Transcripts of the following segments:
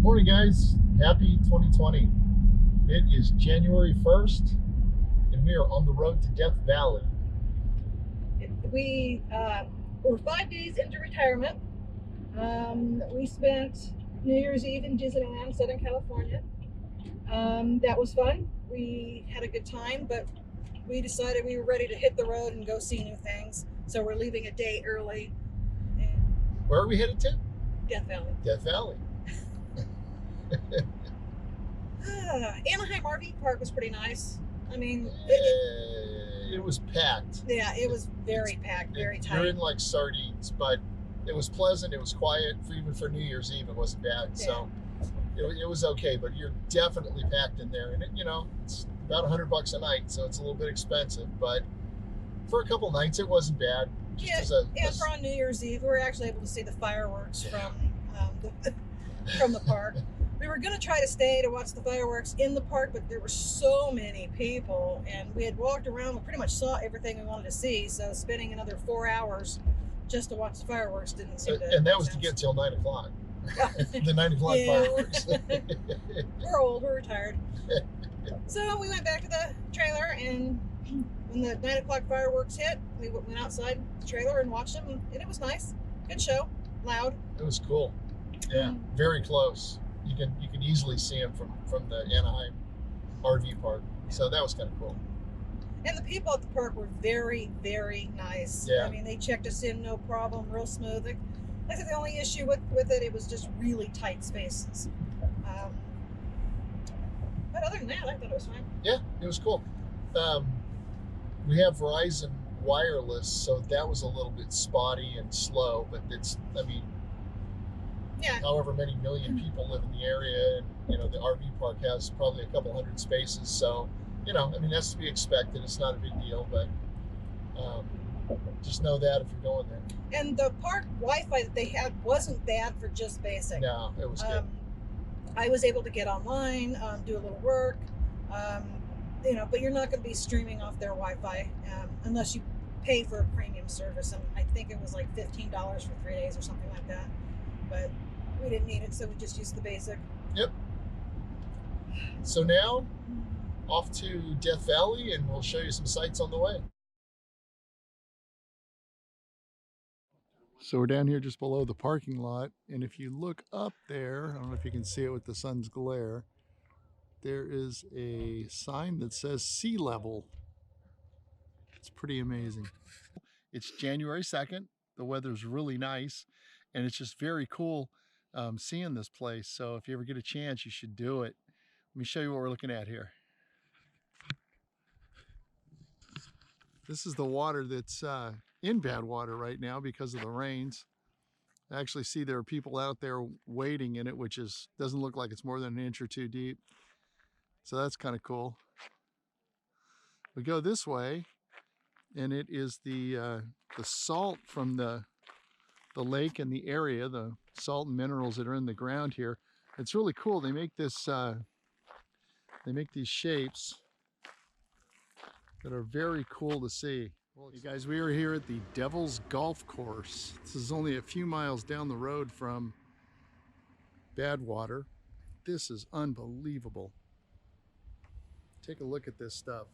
Morning, guys. Happy 2020. It is January 1st, and we are on the road to Death Valley. We were 5 days into retirement. We spent New Year's Eve in Disneyland, Southern California. That was fun. We had a good time, but we decided we were ready to hit the road and go see new things. So we're leaving a day early. Where are we headed to? Death Valley. Death Valley. Anaheim RV Park was pretty nice. I mean, it was packed. Yeah, it was very packed, very tight. You're in like sardines, but it was pleasant. It was quiet. Even for New Year's Eve, it wasn't bad. Yeah. So it was okay, but you're definitely packed in there. And it's about $100 a night, so it's a little bit expensive. But for a couple nights, it wasn't bad. And for on New Year's Eve, we were actually able to see the fireworks from the park. We were going to try to stay to watch the fireworks in the park, but there were so many people, and we had walked around. We pretty much saw everything we wanted to see, so spending another 4 hours just to watch the fireworks didn't seem to And that was to get till 9 o'clock. The 9 o'clock fireworks. We're old, we're retired. So we went back to the trailer, and when the 9 o'clock fireworks hit, we went outside the trailer and watched them, and it was nice. Good show. Loud. It was cool. Yeah, very close. You can easily see them from the Anaheim RV park. So that was kind of cool. And the people at the park were very, very nice. Yeah. I mean, they checked us in, no problem, real smooth. I think the only issue with it was just really tight spaces. But other than that, I thought it was fine. Yeah, it was cool. We have Verizon wireless, so that was a little bit spotty and slow, but however many million people live in the area, and the RV park has probably a couple hundred spaces, so that's to be expected. It's not a big deal, but just know that if you're going there. And the park Wi-Fi that they had wasn't bad for just basic. No, it was good. I was able to get online, do a little work, but you're not going to be streaming off their Wi-Fi unless you pay for a premium service, and I think it was like $15 for 3 days or something like that. But we didn't need it, so we just used the basic. Yep. So now, off to Death Valley, and we'll show you some sights on the way. So we're down here just below the parking lot, and if you look up there, I don't know if you can see it with the sun's glare, there is a sign that says sea level. It's pretty amazing. It's January 2nd. The weather's really nice, and it's just very cool seeing this place. So if you ever get a chance, you should do it. Let me show you what we're looking at here. This is the water that's in Bad Water right now because of the rains. I actually see there are people out there wading in it, which doesn't look like it's more than an inch or two deep. So that's kind of cool. We go this way, and it is the salt from the lake and the area, the salt and minerals that are in the ground here. It's really cool. They make this, they make these shapes that are very cool to see. Hey guys, we are here at the Devil's Golf Course. This is only a few miles down the road from Bad Water. This is unbelievable. Take a look at this stuff.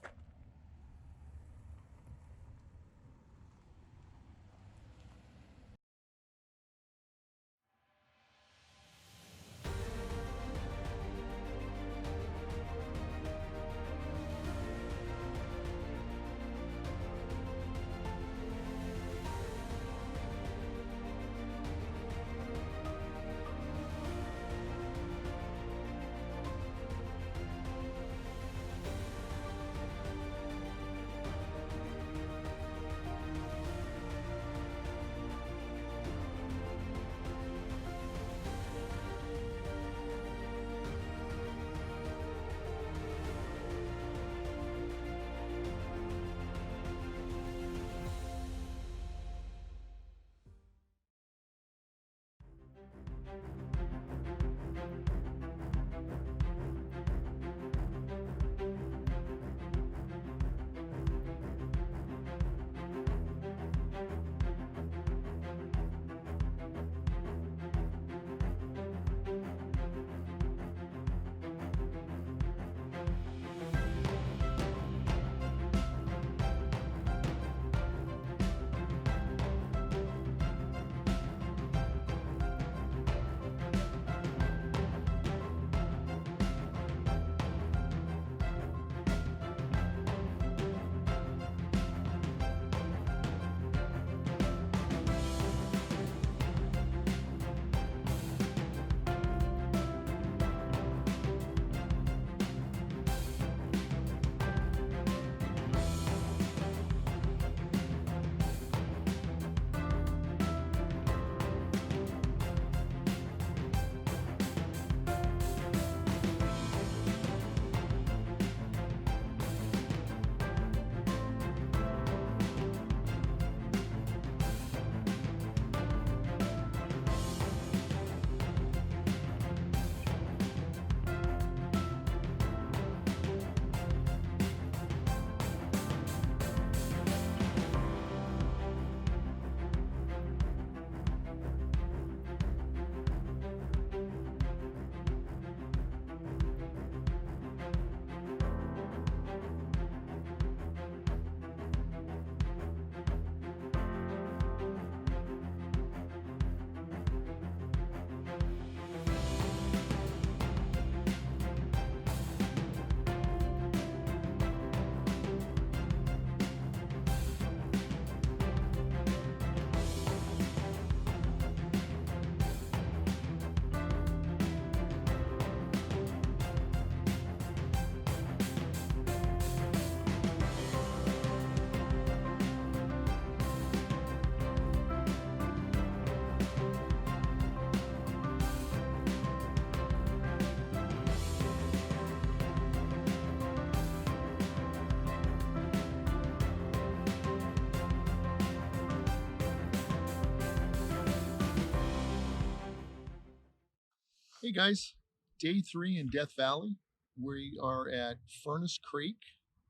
Hey guys, day 3 in Death Valley. We are at Furnace Creek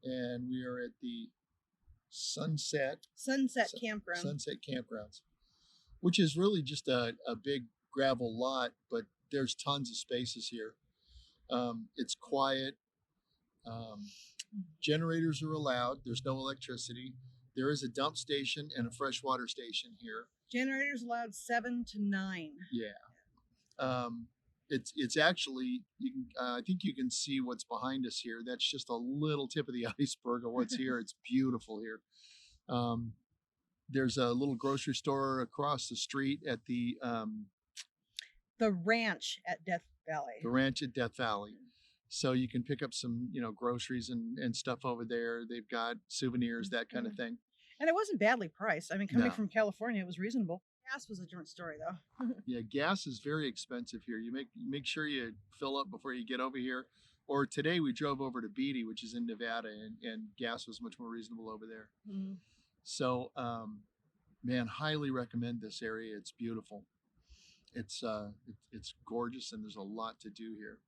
and we are at the Sunset Sunset Campground. Sunset Campgrounds, which is really just a big gravel lot, but there's tons of spaces here. It's quiet. Um, Generators are allowed. There's no electricity. There is a dump station and a freshwater station here. Generators allowed 7 to 9. Yeah. It's actually you can I think you can see what's behind us here. That's just a little tip of the iceberg of what's here. It's beautiful here. Um, there's a little grocery store across the street at the ranch at Death Valley. The ranch at Death Valley. So you can pick up some, groceries and stuff over there. They've got souvenirs, that kind of thing. And it wasn't badly priced. I mean, coming No. from California, it was reasonable. Gas was a different story, though. Yeah, gas is very expensive here. You make sure you fill up before you get over here. Or today we drove over to Beatty, which is in Nevada, and gas was much more reasonable over there. Mm. So, man, highly recommend this area. It's beautiful. It's gorgeous, and there's a lot to do here.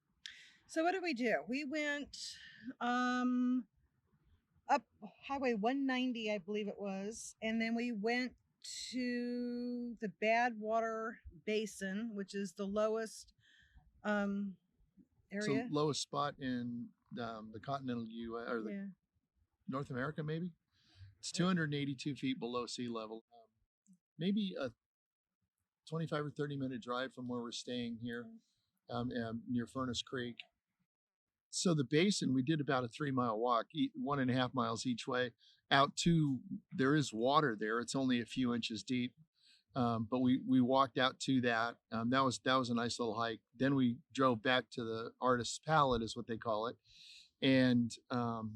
So what did we do? We went up Highway 190, I believe it was, and then we went to the Bad Water Basin, which is the lowest area. It's the lowest spot in the continental U.S. or the North America, maybe. It's 282 feet below sea level. Maybe a 25 or 30 minute drive from where we're staying here, near Furnace Creek. So the basin, we did about a 3-mile walk, 1.5 miles each way out to, there is water there. It's only a few inches deep. But we walked out to that. That was a nice little hike. Then we drove back to the Artist's Palette, is what they call it. And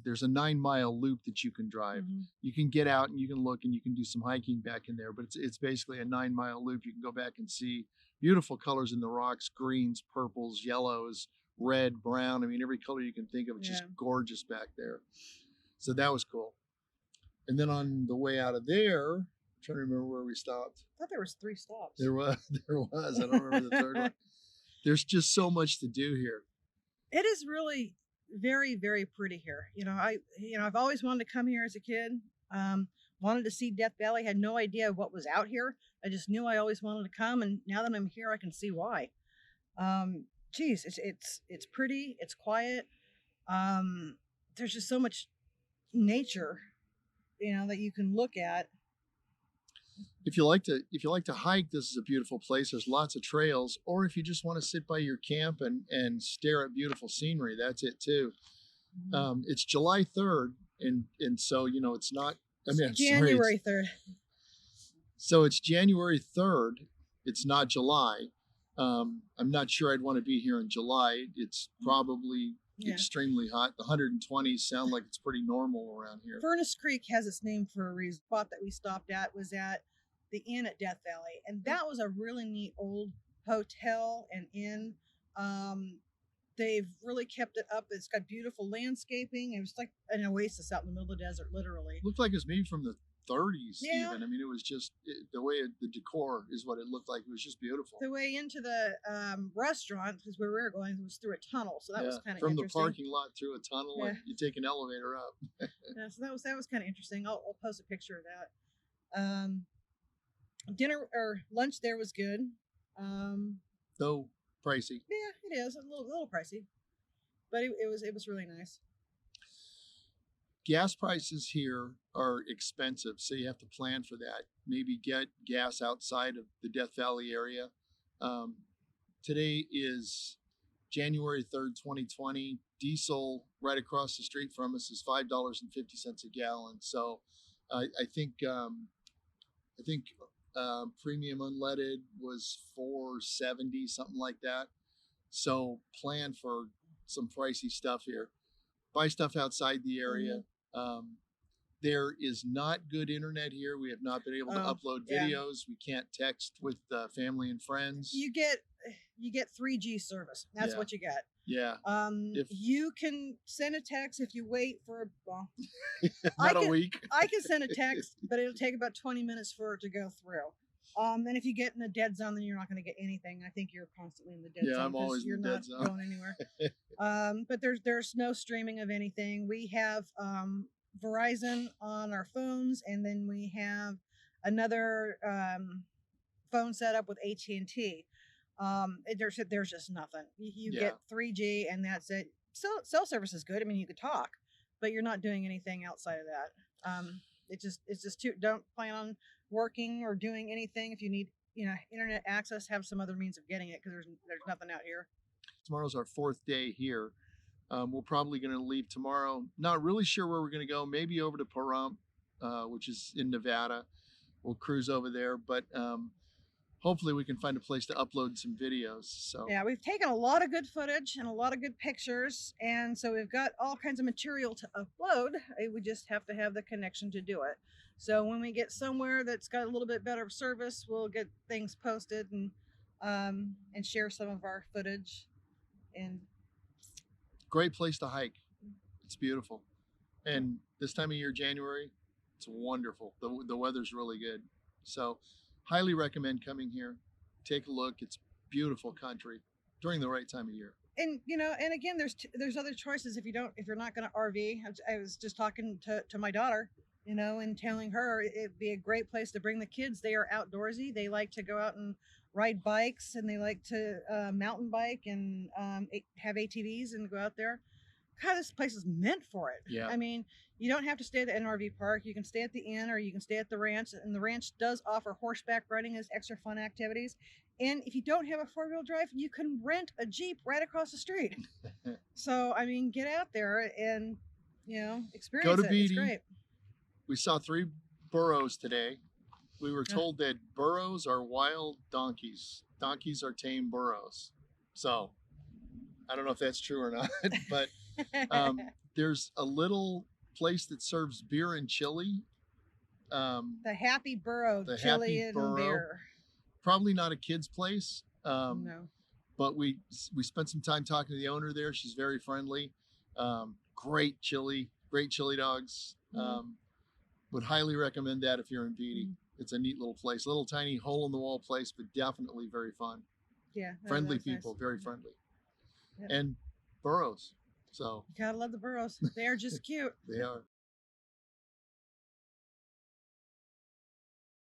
there's a 9-mile loop that you can drive. Mm-hmm. You can get out and you can look and you can do some hiking back in there, but it's basically a 9-mile loop. You can go back and see beautiful colors in the rocks, greens, purples, yellows, red, brown. I mean, every color you can think of. It's just gorgeous back there. So that was cool. And then on the way out of there, I'm trying to remember where we stopped. I thought there was 3 stops. There was. I don't remember the third one. There's just so much to do here. It is really very, very pretty here. I've always wanted to come here as a kid. Wanted to see Death Valley. Had no idea what was out here. I just knew I always wanted to come, and now that I'm here, I can see why. It's pretty. It's quiet. There's just so much nature, that you can look at. If you like to hike, this is a beautiful place. There's lots of trails. Or if you just want to sit by your camp and stare at beautiful scenery, that's it too. It's July 3rd, and so it's not. January 3rd. So it's January 3rd. It's not July. I'm not sure I'd want to be here in July. It's probably extremely hot. The 120s sound like it's pretty normal around here. Furnace Creek has its name for a reason. The spot that we stopped at was at the inn at Death Valley, and that was a really neat old hotel and inn. They've really kept it up. It's got beautiful landscaping. It was like an oasis out in the middle of the desert, literally. Looked like it was maybe from the 30s even. I mean, it was just the way the decor is what it looked like. It was just beautiful. The way into the restaurant, because where we were going, was through a tunnel, so that was kind of from interesting. The parking lot through a tunnel, and you take an elevator up. So that was kind of interesting. I'll post a picture of that. Dinner or lunch there was good. Though pricey. Yeah, it is a little pricey, but it was really nice. Gas prices here are expensive, so you have to plan for that. Maybe get gas outside of the Death Valley area. Today is January 3rd, 2020. Diesel right across the street from us is $5.50 a gallon. So I think premium unleaded was $4.70, something like that. So plan for some pricey stuff here. Buy stuff outside the area. There is not good internet here. We have not been able to upload videos. We can't text with family and friends. You get 3G service. That's what you get. Yeah. You can send a text if you wait for a week. I can send a text, but it'll take about 20 minutes for it to go through. And if you get in a dead zone, then you're not going to get anything. I think you're constantly in the dead Yeah, zone I'm always in you're the not dead zone. going anywhere. But there's no streaming of anything. We have Verizon on our phones, and then we have another phone set up with AT&T. There's just nothing. You Yeah. get 3G, and that's it. Cell service is good. I mean, you could talk, but you're not doing anything outside of that. It's just too. Don't plan on working or doing anything. If you need internet access, have some other means of getting it, because there's nothing out here. Tomorrow's our 4th day here. We're probably going to leave tomorrow. Not really sure where we're going to go. Maybe over to Pahrump, which is in Nevada. We'll cruise over there, but hopefully we can find a place to upload some videos. So yeah, we've taken a lot of good footage and a lot of good pictures, and so we've got all kinds of material to upload. We just have to have the connection to do it. So when we get somewhere that's got a little bit better service, we'll get things posted and share some of our footage. And great place to hike. It's beautiful. And this time of year, January, it's wonderful. The weather's really good. So highly recommend coming here. Take a look. It's beautiful country during the right time of year. And and again, there's other choices if you're not going to RV. I was just talking to my daughter, and telling her it'd be a great place to bring the kids. They are outdoorsy. They like to go out and ride bikes, and they like to mountain bike and have ATVs and go out there. God, this place is meant for it. Yeah. I mean, you don't have to stay at the NRV park. You can stay at the inn, or you can stay at the ranch. And the ranch does offer horseback riding as extra fun activities. And if you don't have a 4-wheel drive, you can rent a Jeep right across the street. So, I mean, get out there and, experience Go to it. Beatty. It's great. We saw 3 burros today. We were told that burros are wild donkeys. Donkeys are tame burros. So I don't know if that's true or not, but there's a little place that serves beer and chili. The Happy Burro, the chili Happy and Burro. beer. Probably not a kid's place. No. But we spent some time talking to the owner there. She's very friendly. Great chili dogs. Would highly recommend that if you're in Beatty. It's a neat little place, little tiny hole in the wall place, but definitely very fun. Yeah. Friendly That's people, nice. very friendly. Yep. And burros. So You gotta love the burros. They're just cute. they are.